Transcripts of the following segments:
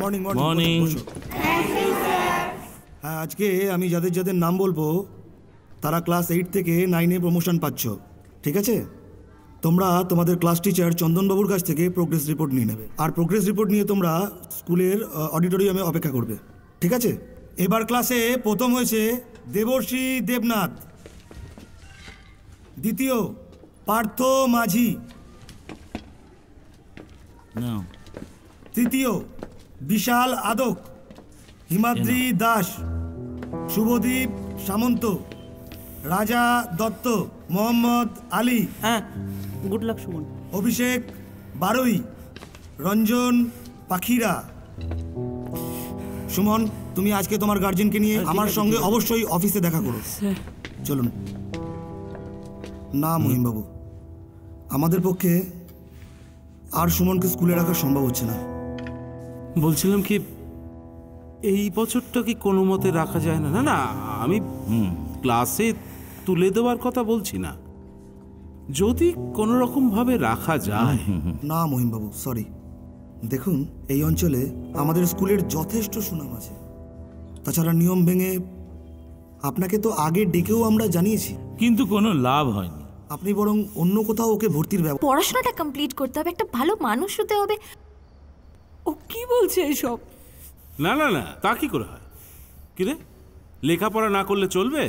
Morning morning. হ্যাঁ, আজকে আমি যাদের যাদের নাম বলবো তারা ক্লাস 8 থেকে 9-এ প্রমোশন পাচ্ছ, ঠিক আছে? তোমরা তোমাদের ক্লাস টিচার চন্দনবাবুর কাছ থেকে প্রোগ্রেস রিপোর্ট নিয়ে নেবে, আর প্রোগ্রেস রিপোর্ট নিয়ে তোমরা স্কুলের অডিটোরিয়ামে অপেক্ষা করবে, ঠিক আছে? এবার ক্লাসে প্রথম হয়েছে দেবর্ষী দেবনাথ, দ্বিতীয় পার্থ মাঝি, তৃতীয় বিশাল আদক, হিমাদ্রি দাস, শুভদীপ সামন্ত, রাজা দত্ত, মোহাম্মদ আলী, গুড লাক সুমন, অভিষেক বারুই, রঞ্জন পাখিরা। সুমন, তুমি আজকে তোমার গার্জেনকে নিয়ে আমার সঙ্গে অবশ্যই অফিসে দেখা করো। চলুন। না মহিমবাবু, আমাদের পক্ষে আর সুমনকে স্কুলে রাখা সম্ভব হচ্ছে না। বলছিলাম কি, এই বছরটা কি কোনো মতে রাখা যায় না? না না, আমি ক্লাসে তুলে দেওয়ার কথা বলছি না, যদি কোনো রকম ভাবে রাখা যায়। না মহিমবাবু, সরি। দেখুন, এই অঞ্চলে আমাদের স্কুলের যথেষ্ট সুনাম আছে। তাছাড়া নিয়ম ভেঙে আপনাকে তো আগে ডেকেও আমরা জানিয়েছি, কিন্তু কোনো লাভ হয়নি। আপনি বরং অন্য কোথাও ওকে ভর্তির ব্যবস্থা। পড়াশোনাটা কমপ্লিট করতে হবে, একটা ভালো মানুষ হতে হবে। ও কি বলছে এসব? না না না, তা কি করে হয়? কিরে, লেখাপড়া না করলে চলবে?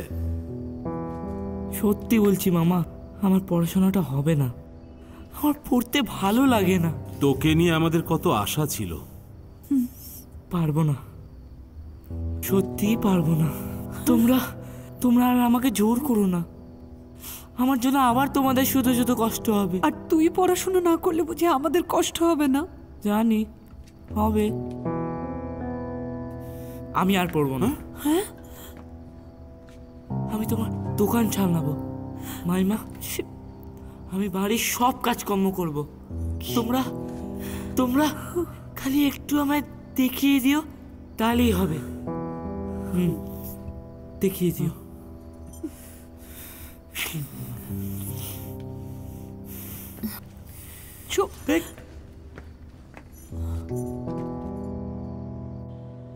সত্যি বলছি মামা, আমার পড়াশোনাটা হবে না, আমার পড়তে ভালো লাগে না। তোকে নিয়ে আমাদের কত আশা ছিল। পারবো না, সত্যি পারবো না। তোমরা আর আমাকে জোর করো না, আমার জন্য আবার তোমাদের শুধু শুধু কষ্ট হবে। আর তুই পড়াশোনা না করলে বুঝি আমাদের কষ্ট হবে না? জানি হবে, আমি আর পড়বো না। হ্যাঁ, আমি তোমার দোকান সামলাবো মাইমা, আমি বাড়ির সব কাজকর্ম করব। তোমরা খালি একটু আমায় দেখিয়ে দিও, তাহলেই হবে। দেখিয়ে দিও। চুপ।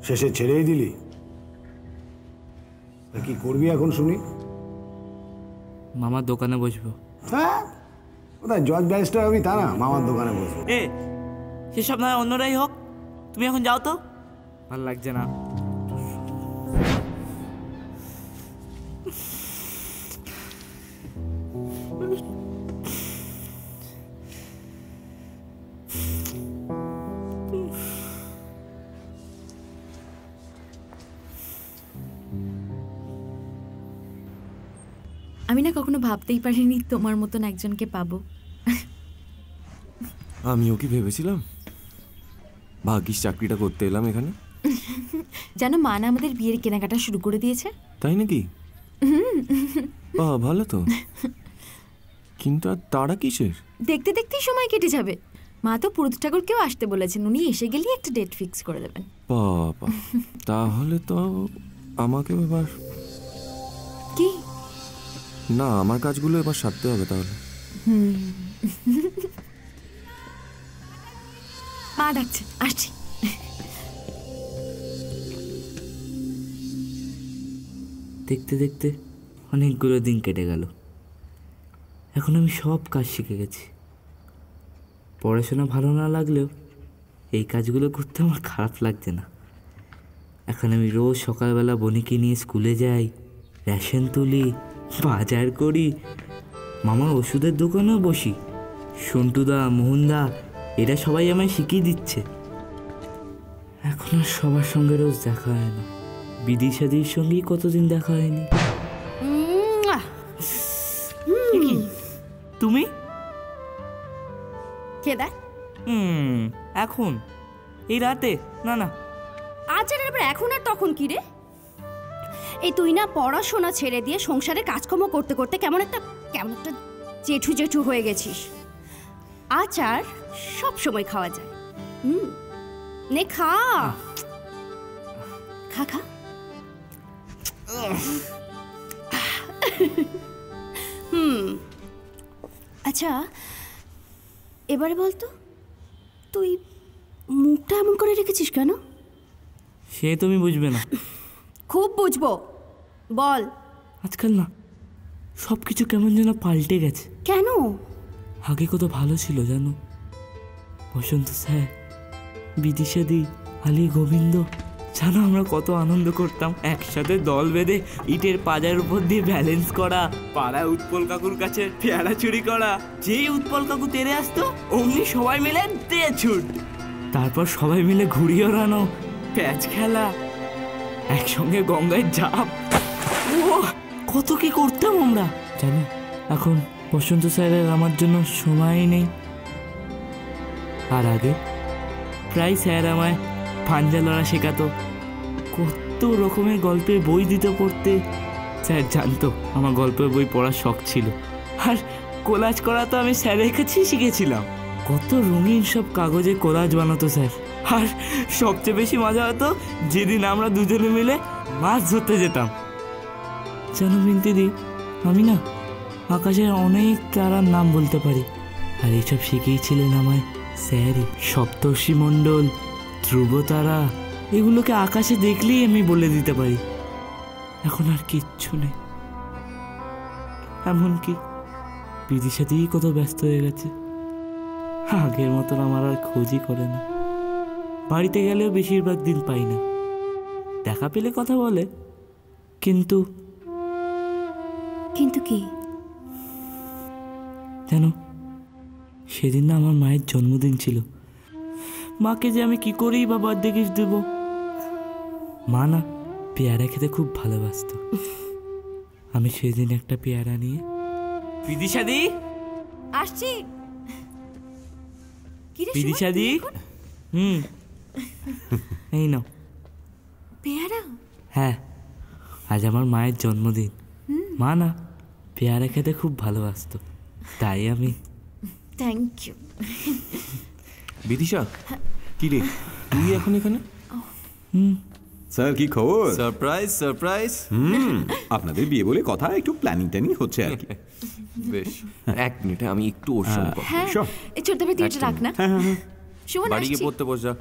শেষে ছেড়েই দিলি? কি করবি এখন শুনি? মামার দোকানে বসবো। হ্যাঁ, কোথায় জজ ব্যারিস্টার হবি তা না, মামার দোকানে বসবো। সেসব না, অন্যরাই হোক, তুমি এখন যাও তো, ভালো লাগছে না। আমি না কখনো ভাবতেই পারিনি তোমার মতন একজনকে পাবো। আমিও কি ভেবেছিলাম ভাগ্যিস চাকরিটা করতে এলাম এখানে। জানো, মা না আমাদের বিয়ের কেনাকাটা শুরু করে দিয়েছে। তাই নাকি? ভালো তো, কিন্তু আর তারা কিসের? দেখতে দেখতেই সময় কেটে যাবে। মা তো পুরুত ঠাকুরকেও আসতে বলেছেন, উনি এসে গেলেই একটা ডেট ফিক্স করে দেবেন। বাবা, তাহলে তো আমাকে এবার কি না, আমার কাজগুলো এবার সারতে হবে তাহলে। মা ডাকছে, আসছি। দেখতে দেখতে অনেকগুলো দিন কেটে গেল, এখন আমি সব কাজ শিখে গেছি। পড়াশোনা ভালো না লাগলেও এই কাজগুলো করতে আমার খারাপ লাগছে না। এখন আমি রোজ সকালবেলা বনিকে নিয়ে স্কুলে যাই, রেশন তুলি, বাজার করি, মামার ওষুধের দোকানেও বসি। সন্টুদা, মোহনদা, এরা সবাই আমায় শিখিয়ে দিচ্ছে। এখন আর সবার সঙ্গে রোজ দেখা হয় না, বিদিশাদির সঙ্গেই কতদিন দেখা হয়নি। তুমি কে দেখ? এখন এই রাতে? না না, আজ আর এখন আর তখন কি রে? এই তুই না পড়াশোনা ছেড়ে দিয়ে সংসারে কাজকর্ম করতে করতে কেমন একটা জেঠু জেঠু হয়ে গেছিস। আচার সব সময় খাওয়া যায়। নে খা খা খা। আচ্ছা, এবারে বলতো, তুই মুখ হাতটা এমন করে রেখেছিস কেন? সে তুমি বুঝবে না। খুব বুঝবো, বল। আজকাল না সব কিছু কেমন যেন পাল্টে গেছে। কেন? আগে কত ভালো ছিল জানো? বসন্ত স্যার, বিদিশাদি, আলী, গোবিন্দ, জানো আমরা কত আনন্দ করতাম একসাথে দল বেঁধে ইটের পাজার উপর দিয়ে ব্যালেন্স করা, পাড়ায় উৎপল কাকুর কাছে পেয়ারা চুরি করা। যেই উৎপল কাকু তেড়ে আসতো অমনি সবাই মিলে দে ছুট, তারপর সবাই মিলে ঘুড়ি ওড়ানো, প্যাচ খেলা, একসঙ্গে গঙ্গায় ঝাঁপ। ও কত কি করতাম আমরা জানো। এখন বসন্ত স্যারের আমার জন্য সময়ই নেই। আর আগে প্রায় স্যার আমায় পাঞ্জা লড়া শেখাতো, কত রকমের গল্পের বই দিত পড়তে। স্যার জানতো আমার গল্পের বই পড়ার শখ ছিল, আর কোলাজ করা তো আমি স্যারের কাছেই শিখেছিলাম। কত রঙিন সব কাগজে কোলাজ বানাতো স্যার। আর সবচেয়ে বেশি মজা হতো যেদিন আমরা দুজনে মিলে মাছ ধরতে যেতাম। জানো বিন্তিদি, আমি না আকাশের অনেক তারার নাম বলতে পারি, আর এইসব শিখিয়েছিলেন আমায় স্যারই। সপ্তর্ষি মণ্ডল, ধ্রুবতারা, এগুলোকে আকাশে দেখলেই আমি বলে দিতে পারি। এখন আর কিচ্ছু নেই, এমনকি বিদিশাতেই কত ব্যস্ত হয়ে গেছে। আগের মতন আমার আর খোঁজই করে না। বাড়িতে গেলেও বেশিরভাগ দিন পাই না, দেখা পেলে কথা বলে, কিন্তু কিন্তু কি জানো, সেদিন না আমার মায়ের জন্মদিন ছিল। মাকে যে আমি কি করেই বা বার্থডে গিফট দেবো। মা না পেয়ারা খেতে খুব ভালোবাসতো। আমি সেদিন একটা পেয়ারা নিয়ে, বিদিশাদি আসছি। বিদিশাদি, এই নাও পেয়ারা। হ্যাঁ, আজ আমার মায়ের জন্মদিন। মা না পেয়ারা খেতে খুব ভালোবাসতো, তাই আমি। Thank you. বিদিশা, কি রে তুই এখন এখানে? স্যার কি খবর? Surprise surprise. আপনাদের বিয়ে বলে কথা, একটু প্ল্যানিং ট্যানিং হচ্ছে আর কি। বেশ, এক মিনিটে আমি একটু ওর সঙ্গে কথা হ্যাঁ, Sure. এই ছোট ভাই তুই এটা রাখ না। সুমন বাড়ি গিয়ে আসছি। পড়তে বস যা।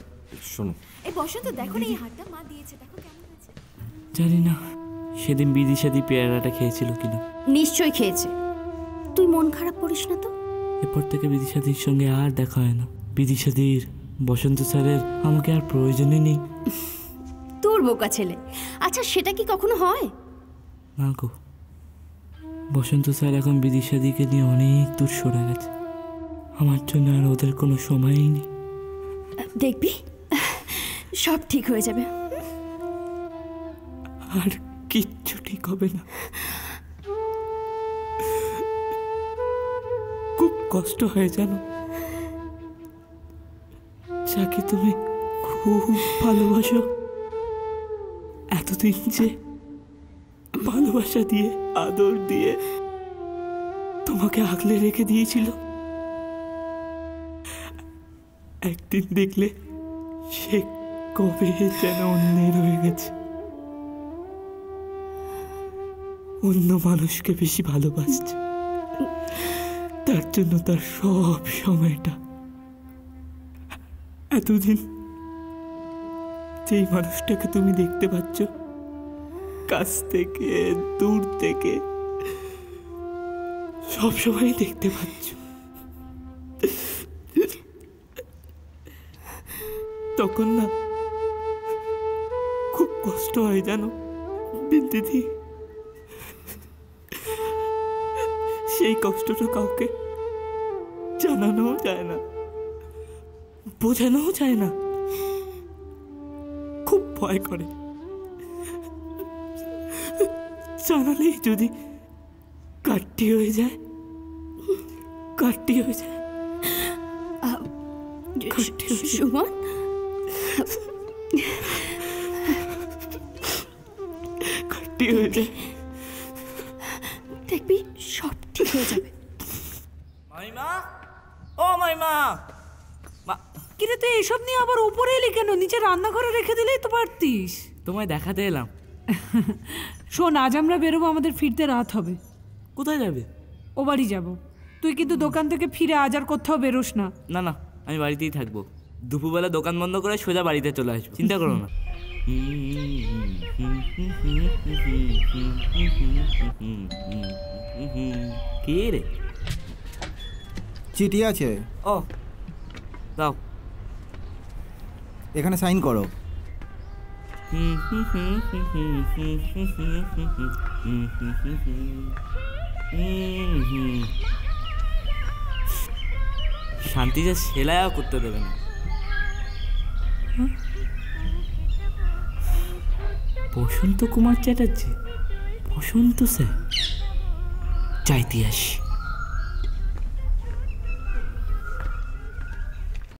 শোনো, এই বসন্ত দেখো না, এই হাতটা মা দিয়েছে, দেখো কেমন হয়েছে। জানি না সেদিন বিদিশাদি পেয়ারাটা খেয়েছিল কিনা। নিশ্চয়ই খেয়েছে। তুই মন খারাপ করিস না তো। এরপর থেকে বিদিশাদির সঙ্গে আর দেখা হয় না। বিদিশাদির, বসন্ত স্যারের আমাকে আর প্রয়োজনই নেই। তোর বোকা ছেলে। আচ্ছা, সেটা কি কখনো হয়? না গো, বসন্ত স্যার এখন বিদিশাদিকে নিয়ে অনেক দূর সরে গেছে। আমার জন্য আর ওদের কোনো সময়ই নেই। দেখবি সব ঠিক হয়ে যাবে। আর কিচ্ছু ঠিক হবে না। খুব কষ্ট হয় জানো, যাকে তুমি খুব ভালোবাসো, এতদিন যে ভালোবাসা দিয়ে, আদর দিয়ে তোমাকে আগলে রেখে দিয়েছিল, একদিন দেখলে সে কবে যেন অন্যের হয়ে গেছে। অন্য মানুষকে বেশি ভালোবাসছে, তার জন্য তার সব সময়টা। এতদিন যেই মানুষটাকে তুমি দেখতে পাচ্ছ কাছ থেকে, দূর থেকে, সব সময় দেখতে পাচ্ছ, তখন না খুব কষ্ট হয় জানো বিন্দিদি। সেই কষ্টটা কাউকে জানানোও যায় না, বোঝানোও যায় না। খুব ভয় করে, জানালেই যদি কাটটি হয়ে যায়, কাটটি হয়ে যায়, কাটটি হয়ে যায়। সুমন, কাটটি হয়ে যায়। দেখবি সব ঠিক হয়ে যাবে। মাইমা, ও মাইমা। কিরে তুই এসব নিয়ে আবার উপরে এলি কেন? নিচে রান্নাঘরে রেখে দিলেই তো পারতিস। তোমায় দেখাতে এলাম। শোন, আজ আমরা বেরোবো, আমাদের ফিরতে রাত হবে। কোথায় যাবে? ও বাড়ি যাবো। তুই কিন্তু দোকান থেকে ফিরে আজ আর কোথাও বেরোস না। না না, আমি বাড়িতেই থাকবো। দুপুরবেলা দোকান বন্ধ করে সোজা বাড়িতে চলে আসবো, চিন্তা করো না। কে রে? চিঠি আছে, ও দাও। এখানে সাইন করো। শান্তি যে সেলাইও করতে দেবে না। বসন্ত কুমার চ্যাটার্জি, বসন্ত স্যার, চাইতে আসি।